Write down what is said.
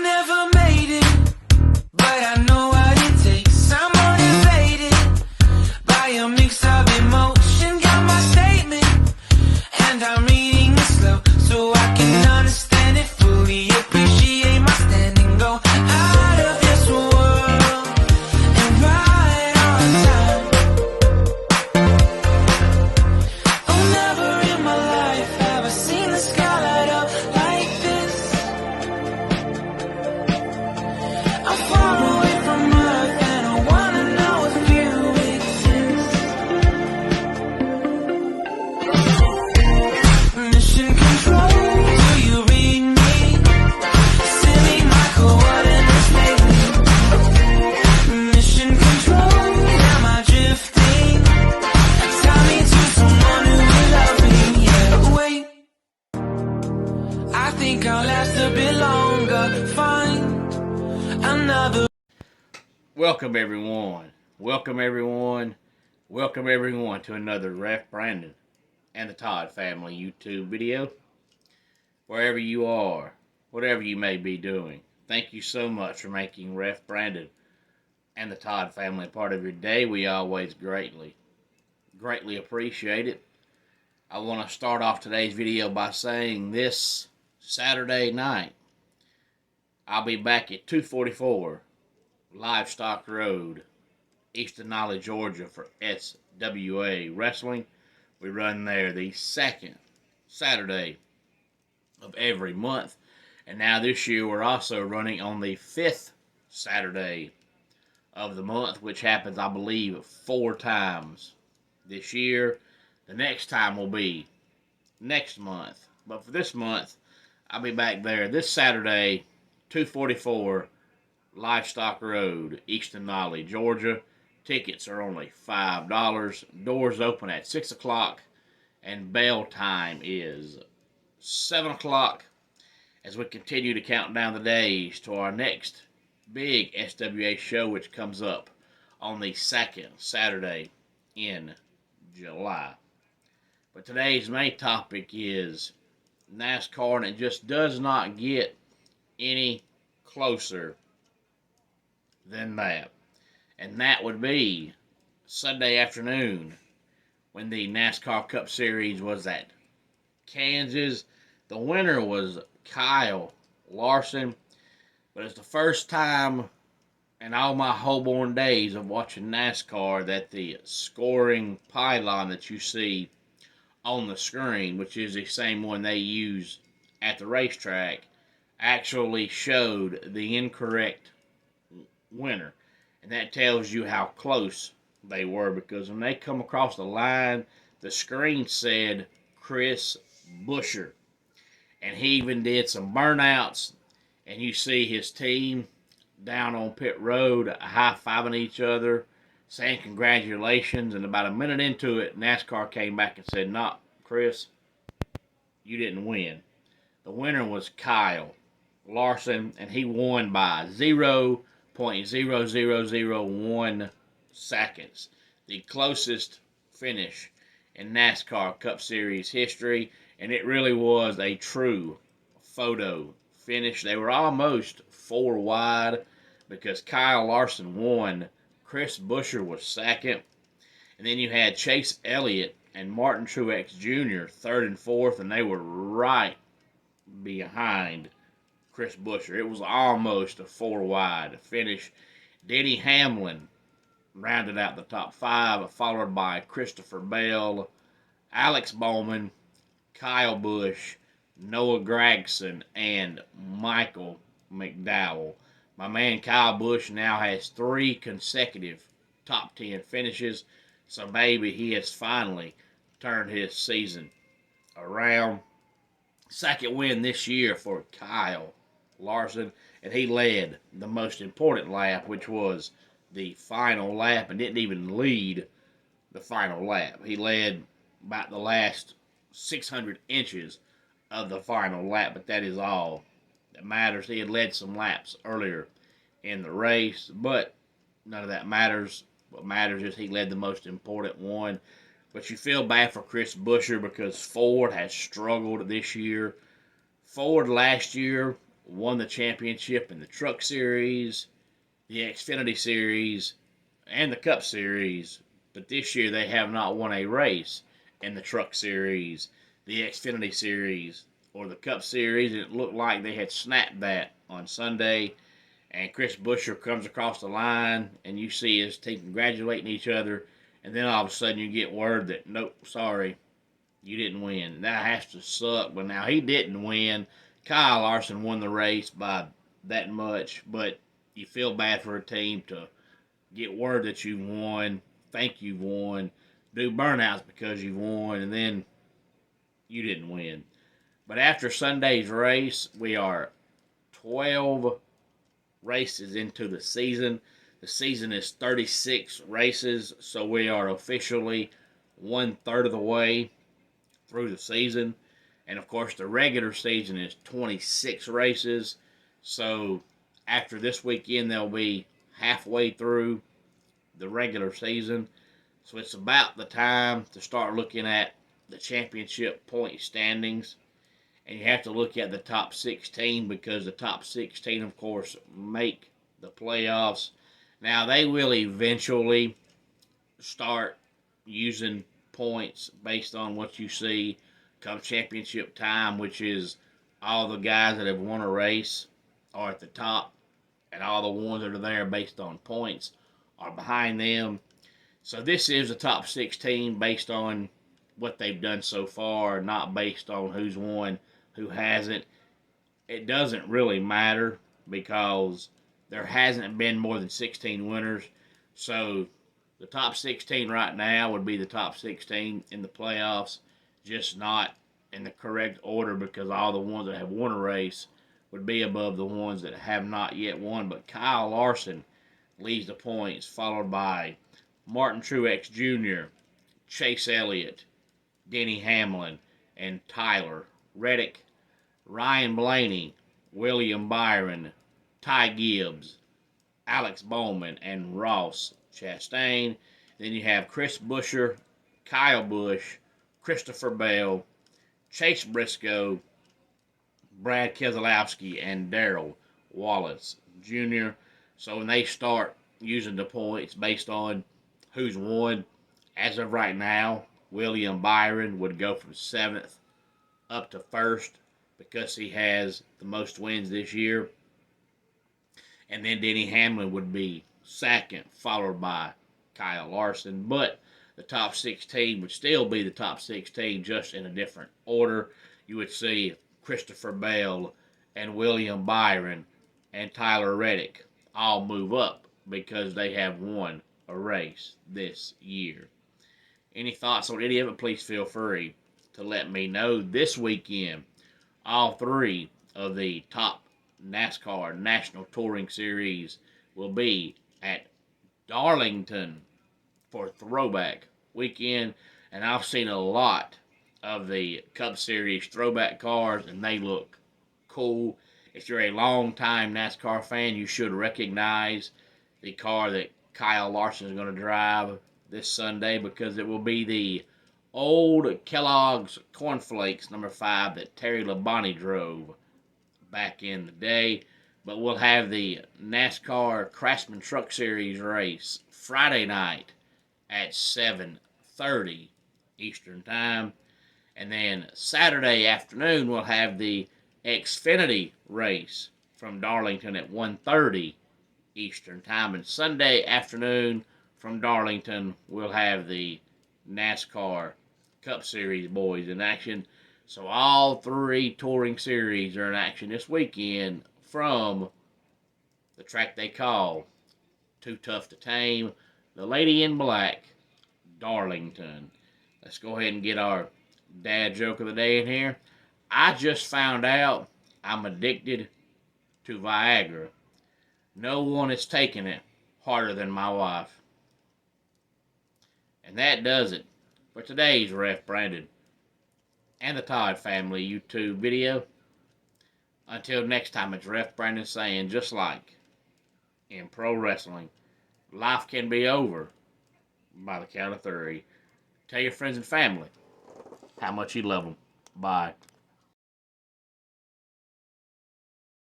never made it, but I know what it takes. I'm motivated by a mix of emotion. Got my statement, and I'm reading it slow so I can understand it fully. Appreciate my standing, go out of this world and right on time. Oh, never in my life have I seen the sky light up like this. I'm far away from Earth and I wanna know if you exist. Mission control, do you read me? Send me my coordinates lately. Mission control, am I drifting? Tie me to someone who will love me, yeah. Wait, I think I'll last a bit longer. Find another. Welcome everyone. Welcome everyone. Welcome everyone to another Ref Brandon and the Todd family YouTube video. Wherever you are, whatever you may be doing, thank you so much for making Ref Brandon and the Todd family a part of your day. We always greatly appreciate it. I want to start off today's video by saying this Saturday night, I'll be back at 244 Livestock Road, East Denali, Georgia for SWA Wrestling. We run there the second Saturday of every month. And now this year we're also running on the 5th Saturday of the month, which happens, I believe, 4 times this year. The next time will be next month. But for this month, I'll be back there this Saturday, 244 Livestock Road, East Denali, Georgia. Tickets are only $5. Doors open at 6 o'clock, and bell time is 7 o'clock as we continue to count down the days to our next big SWA show, which comes up on the 2nd Saturday in July. But today's main topic is NASCAR, and it just does not get any closer than that. And that would be Sunday afternoon when the NASCAR Cup Series was at Kansas. The winner was Kyle Larson, but it's the first time in all my Holborn days of watching NASCAR that the scoring pylon that you see on the screen, which is the same one they use at the racetrack, actually showed the incorrect winner. And that tells you how close they were, because when they come across the line, the screen said Chris Buescher. And he even did some burnouts, and you see his team down on pit road high-fiving each other, saying congratulations. And about a minute into it, NASCAR came back and said, "No, Chris, you didn't win. The winner was Kyle Larson, and he won by 0.0001 seconds. The closest finish in NASCAR Cup Series history, and it really was a true photo finish. They were almost 4 wide because Kyle Larson won. Chris Buescher was second. And then you had Chase Elliott and Martin Truex Jr. third and fourth, and they were right behind Chris Buescher. It was almost a 4 wide finish. Denny Hamlin rounded out the top 5, followed by Christopher Bell, Alex Bowman, Kyle Busch, Noah Gragson, and Michael McDowell. My man Kyle Busch now has 3 consecutive top 10 finishes, so maybe he has finally turned his season around. Second win this year for Kyle Larson, and he led the most important lap, which was the final lap, and didn't even lead the final lap. He led about the last 600 inches of the final lap, but that is all that matters. He had led some laps earlier in the race, but none of that matters. What matters is he led the most important one. But you feel bad for Chris Buescher because Ford has struggled this year. Ford last year won the championship in the Truck Series, the Xfinity Series, and the Cup Series. But this year they have not won a race in the Truck Series, the Xfinity Series, or the Cup Series. And it looked like they had snapped that on Sunday. And Chris Buescher comes across the line, and you see his team congratulating each other. And then all of a sudden you get word that, nope, sorry, you didn't win. That has to suck. But now he didn't win. Kyle Larson won the race by that much. But you feel bad for a team to get word that you won, think you won, do burnouts because you won, and then you didn't win. But after Sunday's race, we are 12 races into the season. The season is 36 races, so we are officially 1/3 of the way through the season. And of course, the regular season is 26 races. So after this weekend, they'll be halfway through the regular season. So it's about the time to start looking at the championship point standings. And you have to look at the top 16 because the top 16, of course, make the playoffs. Now, they will eventually start using points based on what you see come championship time, which is all the guys that have won a race are at the top, and all the ones that are there based on points are behind them. So this is the top 16 based on what they've done so far, not based on who's won, who hasn't. It doesn't really matter because there hasn't been more than 16 winners. So the top 16 right now would be the top 16 in the playoffs, just not in the correct order because all the ones that have won a race would be above the ones that have not yet won. But Kyle Larson leads the points, followed by Martin Truex Jr., Chase Elliott, Denny Hamlin, and Tyler Reddick, Ryan Blaney, William Byron, Ty Gibbs, Alex Bowman, and Ross Chastain. Then you have Chris Buescher, Kyle Busch, Christopher Bell, Chase Briscoe, Brad Keselowski, and Darrell Wallace Jr. So when they start using the points based on who's won, as of right now, William Byron would go from 7th up to 1st because he has the most wins this year. And then Denny Hamlin would be 2nd, followed by Kyle Larson. But the top 16 would still be the top 16, just in a different order. You would see Christopher Bell and William Byron and Tyler Reddick all move up because they have won a race this year. Any thoughts on any of it, please feel free to let me know. This weekend, all 3 of the top NASCAR National Touring Series will be at Darlington for Throwback Weekend. And I've seen a lot of the Cup Series throwback cars, and they look cool. If you're a long-time NASCAR fan, you should recognize the car that Kyle Larson is going to drive this Sunday because it will be the old Kellogg's Cornflakes number 5 that Terry Labonte drove back in the day. But we'll have the NASCAR Craftsman Truck Series race Friday night at 7:30 Eastern Time. And then Saturday afternoon, we'll have the Xfinity race from Darlington at 1:30 Eastern Time. And Sunday afternoon from Darlington, we'll have the NASCAR Cup Series boys in action. So all 3 touring series are in action this weekend from the track they call Too Tough to Tame, the Lady in Black, Darlington. Let's go ahead and get our dad joke of the day in here. I just found out I'm addicted to Viagra. No one is taking it harder than my wife. And that does it for today's Ref Brandon and the Todd Family YouTube video. Until next time, it's Ref Brandon saying, just like in pro wrestling, life can be over by the count of 3. Tell your friends and family how much you love them. Bye.